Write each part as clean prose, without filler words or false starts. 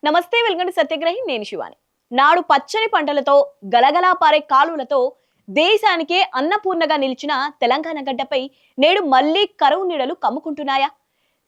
నమస్తే, welcome to సత్యగ్రహి. నేను శివాని. నాడు పచ్చని పంటలతో గలగలా పారే కాలువలతో దేశానికే అన్నపూర్ణగా నిలిచిన తెలంగాణ గడ్డపై నేడు మళ్లీ కరువు నీడలు కమ్ముకుంటున్నాయా?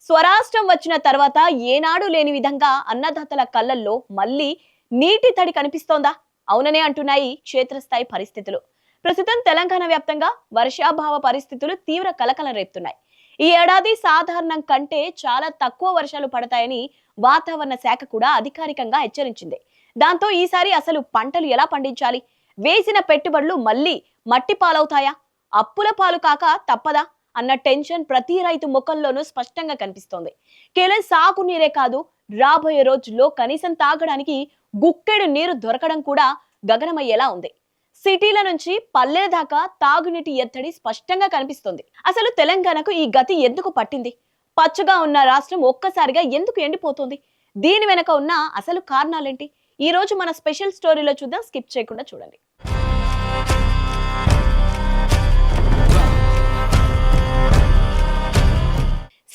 స్వరాష్ట్రం వచ్చిన తర్వాత ఏనాడు లేని విధంగా అన్నదాతల కళ్ళల్లో మళ్లీ నీటి తడి కనిపిస్తోందా? అవుననే అంటున్నాయి క్షేత్రస్థాయి పరిస్థితులు. ప్రస్తుతం తెలంగాణ వ్యాప్తంగా వర్షాభావ పరిస్థితులు తీవ్ర కలకలం రేపుతున్నాయి. ఈ ఏడాది సాధారణం కంటే చాలా తక్కువ వర్షాలు పడతాయని వాతావరణ శాఖ కూడా అధికారికంగా హెచ్చరించింది. దాంతో ఈసారి అసలు పంటలు ఎలా పండించాలి? వేసిన పెట్టుబడులు మళ్ళీ మట్టి పాలవుతాయా? అప్పుల పాలు కాక తప్పదా అన్న టెన్షన్ ప్రతి రైతు ముఖంలోనూ స్పష్టంగా కనిపిస్తోంది. కేవలం సాగునీరే కాదు, రాబోయే రోజుల్లో కనీసం తాగడానికి గుక్కెడు నీరు దొరకడం కూడా గగనమయ్యేలా ఉంది. సిటీల నుంచి పల్లెల దాకా తాగునీటి ఎత్తడి స్పష్టంగా కనిపిస్తుంది. అసలు తెలంగాణకు ఈ గతి ఎందుకు పట్టింది? పచ్చగా ఉన్న రాష్ట్రం ఒక్కసారిగా ఎందుకు ఎండిపోతుంది? దీని వెనక ఉన్న అసలు కారణాలేంటి? ఈ రోజు మన స్పెషల్ స్టోరీలో చూద్దాం. స్కిప్ చేయకుండా చూడండి.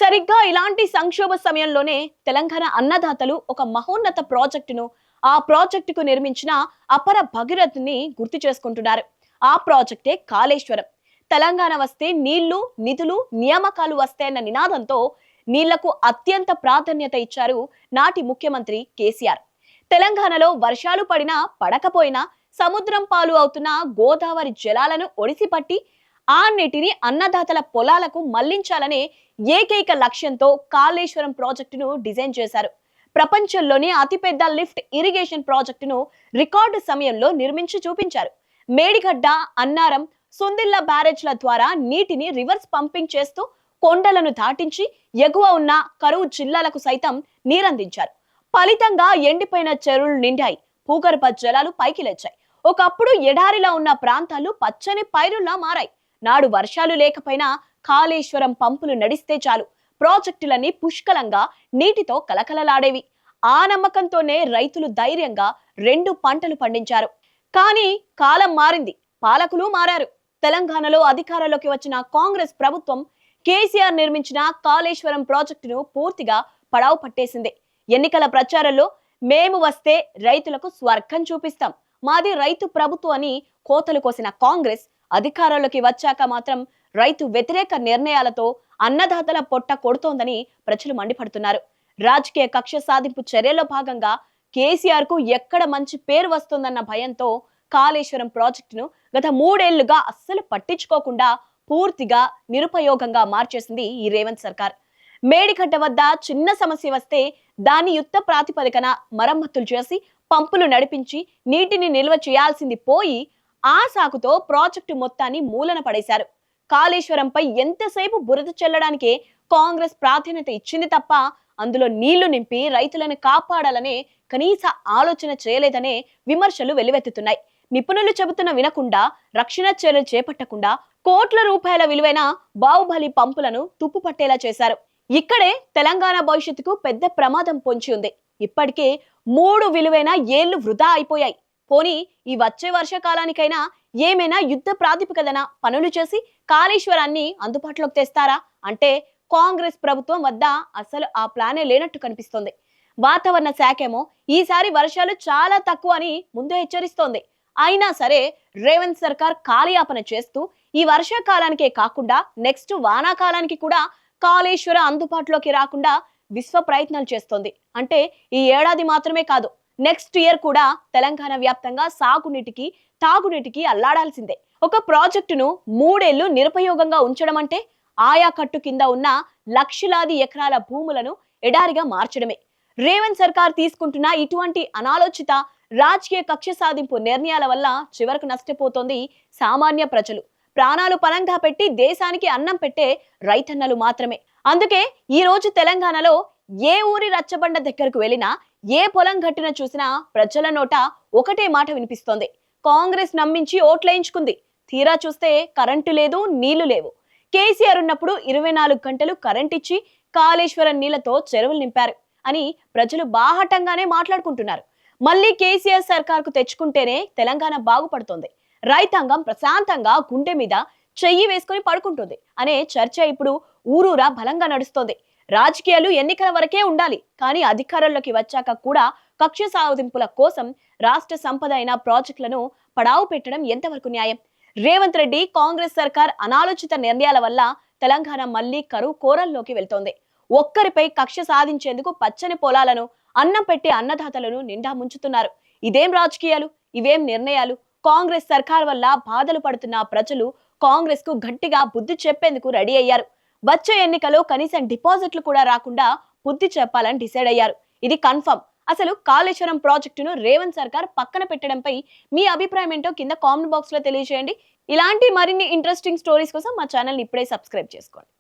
సరిగ్గా ఇలాంటి సంక్షోభ సమయంలోనే తెలంగాణ అన్నదాతలు ఒక మహోన్నత ప్రాజెక్టును, ఆ ప్రాజెక్టుకు నిర్మించిన అపర భగీరథుని గుర్తు చేసుకుంటున్నారు. ఆ ప్రాజెక్టే కాళేశ్వరం. తెలంగాణ వస్తే నీళ్లు, నిధులు, నియామకాలు వస్తాయన్న నినాదంతో నీళ్లకు అత్యంత ప్రాధాన్యత ఇచ్చారు నాటి ముఖ్యమంత్రి కేసీఆర్. తెలంగాణలో వర్షాలు పడినా పడకపోయినా సముద్రం పాలు అవుతున్న గోదావరి జలాలను ఒడిసిపట్టి ఆ నీటిని అన్నదాతల పొలాలకు మళ్లించాలనే ఏకైక లక్ష్యంతో కాళేశ్వరం ప్రాజెక్టును డిజైన్ చేశారు. ప్రపంచంలోనే అతిపెద్ద లిఫ్ట్ ఇరిగేషన్ ప్రాజెక్టును రికార్డు సమయంలో నిర్మించి చూపించారు. మేడిగడ్డ, అన్నారం, సుందిల్ల బ్యారేజ్ల ద్వారా నీటిని రివర్స్ పంపింగ్ చేస్తూ కొండలను దాటించి ఎగువ ఉన్న కరువు జిల్లాలకు సైతం నీరందించారు. ఫలితంగా ఎండిపోయిన చెరువులు నిండాయి, భూగర్భ జలాలు పైకి లేచాయి. ఒకప్పుడు ఎడారిలా ఉన్న ప్రాంతాలు పచ్చని పైరుల్లా మారాయి. నాడు వర్షాలు లేకపోయినా కాళేశ్వరం పంపులు నడిస్తే చాలు, ప్రాజెక్టులన్నీ పుష్కలంగా నీటితో కలకలలాడేవి. ఆ నమ్మకంతోనే రైతులు ధైర్యంగా 2 పంటలు పండించారు. కానీ కాలం మారింది, పాలకులు మారారు. తెలంగాణలో అధికారంలోకి వచ్చిన కాంగ్రెస్ ప్రభుత్వం కేసీఆర్ నిర్మించిన కాళేశ్వరం ప్రాజెక్టును పూర్తిగా పడావు పట్టేసింది. ఎన్నికల ప్రచారంలో మేము వస్తే రైతులకు స్వర్గం చూపిస్తాం, మాది రైతు ప్రభుత్వం అని కోతలు కోసిన కాంగ్రెస్ అధికారంలోకి వచ్చాక మాత్రం రైతు వ్యతిరేక నిర్ణయాలతో అన్నదాతల పొట్ట కొడుతోందని ప్రజలు మండిపడుతున్నారు. రాజకీయ కక్ష సాధింపు చర్యల్లో భాగంగా కేసీఆర్ కు ఎక్కడ మంచి పేరు వస్తుందన్న భయంతో కాళేశ్వరం ప్రాజెక్టును గత 3 ఏళ్లుగా అస్సలు పట్టించుకోకుండా పూర్తిగా నిరుపయోగంగా మార్చేసింది ఈ రేవంత్ సర్కార్. మేడిగడ్డ వద్ద చిన్న సమస్య వస్తే దాని యుద్ధ ప్రాతిపదికన మరమ్మతులు చేసి పంపులు నడిపించి నీటిని నిల్వ చేయాల్సింది పోయి ఆ సాకుతో ప్రాజెక్టు మొత్తాన్ని మూలన పడేశారు. కాళేశ్వరంపై ఎంతసేపు బురద చెల్లడానికే కాంగ్రెస్ ప్రాధాన్యత ఇచ్చింది తప్ప అందులో నీళ్లు నింపి రైతులను కాపాడాలనే కనీస ఆలోచన చేయలేదనే విమర్శలు వెల్లువెత్తుతున్నాయి. నిపుణులు చెబుతున్న వినకుండా, రక్షణ చర్యలు చేపట్టకుండా కోట్ల రూపాయల విలువైన బాహుబలి పంపులను తుప్పుపట్టేలా చేశారు. ఇక్కడే తెలంగాణ భవిష్యత్తుకు పెద్ద ప్రమాదం పొంచి ఉంది. ఇప్పటికే 3 విలువైన ఏళ్లు వృధా అయిపోయాయి. పోనీ ఈ వచ్చే వర్షకాలానికైనా ఏమైనా యుద్ధ ప్రాతిపదికన పనులు చేసి కాళేశ్వరాన్ని అందుబాటులోకి తెస్తారా అంటే కాంగ్రెస్ ప్రభుత్వం వద్ద అసలు ఆ ప్లానే లేనట్టు కనిపిస్తోంది. వాతావరణ శాఖేమో ఈసారి వర్షాలు చాలా తక్కువ అని ముందు హెచ్చరిస్తోంది. అయినా సరే రేవంత్ సర్కార్ కాలయాపన చేస్తూ ఈ వర్షాకాలానికే కాకుండా నెక్స్ట్ వానాకాలానికి కూడా కాళేశ్వరం అందుబాటులోకి రాకుండా విశ్వ ప్రయత్నాలు చేస్తోంది. అంటే ఈ ఏడాది మాత్రమే కాదు, నెక్స్ట్ ఇయర్ కూడా తెలంగాణ వ్యాప్తంగా సాగునీటికి, తాగునీటికి అల్లాడాల్సిందే. ఒక ప్రాజెక్టును 3 ఏళ్లు నిరుపయోగంగా ఉంచడం అంటే ఆయా కట్టు కింద ఉన్న లక్షలాది ఎకరాల భూములను ఎడారిగా మార్చడమే. రేవంత్ సర్కార్ తీసుకుంటున్న ఇటువంటి అనాలోచిత రాజకీయ కక్ష సాధింపు నిర్ణయాల వల్ల చివరకు నష్టపోతోంది సామాన్య ప్రజలు. ప్రాణాలు పణంగా పెట్టి దేశానికి అన్నం పెట్టే రైతన్నలు మాత్రమే. అందుకే ఈ రోజు తెలంగాణలో ఏ ఊరి రచ్చబండ దగ్గరకు వెళ్ళినా, ఏ పొలం గట్టిన చూసినా ప్రజల నోట ఒకటే మాట వినిపిస్తోంది: కాంగ్రెస్ నమ్మించి ఓట్లేయించుకుంది, తీరా చూస్తే కరెంటు లేదు, నీళ్లు లేవు. కేసీఆర్ ఉన్నప్పుడు 24 గంటలు కరెంట్ ఇచ్చి కాళేశ్వరం నీళ్లతో చెరువులు నింపారు అని ప్రజలు బాహటంగానే మాట్లాడుకుంటున్నారు. మళ్ళీ కేసీఆర్ సర్కార్కు తెచ్చుకుంటేనే తెలంగాణ బాగుపడుతోంది, రైతాంగం ప్రశాంతంగా గుండె మీద చెయ్యి వేసుకుని పడుకుంటుంది అనే చర్చ ఇప్పుడు ఊరూరా బలంగా నడుస్తోంది. రాజకీయాలు ఎన్నికల వరకే ఉండాలి, కానీ అధికారంలోకి వచ్చాక కూడా కక్ష సాధింపుల కోసం రాష్ట్ర సంపద అయిన ప్రాజెక్టులను పడావు పెట్టడం ఎంతవరకు న్యాయం? రేవంత్ రెడ్డి కాంగ్రెస్ సర్కార్ అనాలోచిత నిర్ణయాల వల్ల తెలంగాణ మళ్లీ కరువు కోరల్లోకి వెళ్తోంది. ఒక్కరిపై కక్ష సాధించేందుకు పచ్చని పొలాలను, అన్నం పెట్టే అన్నదాతలను నిండా ముంచుతున్నారు. ఇదేం రాజకీయాలు, ఇవేం నిర్ణయాలు? కాంగ్రెస్ సర్కార్ వల్ల బాధలు పడుతున్న ప్రజలు కాంగ్రెస్ కు గట్టిగా బుద్ధి చెప్పేందుకు రెడీ అయ్యారు. వచ్చే ఎన్నికలో కనీసం డిపాజిట్లు కూడా రాకుండా బుద్ధి చెప్పాలని డిసైడ్ అయ్యారు. ఇది కన్ఫర్మ్. అసలు కాళేశ్వరం ప్రాజెక్టును రేవంత్ సర్కార్ పక్కన పెట్టడంపై మీ అభిప్రాయం ఏంటో కింద కామెంట్ బాక్స్ లో తెలియజేయండి. ఇలాంటి మరిన్ని ఇంట్రెస్టింగ్ స్టోరీస్ కోసం మా ఛానల్ ఇప్పుడే సబ్స్క్రైబ్ చేసుకోండి.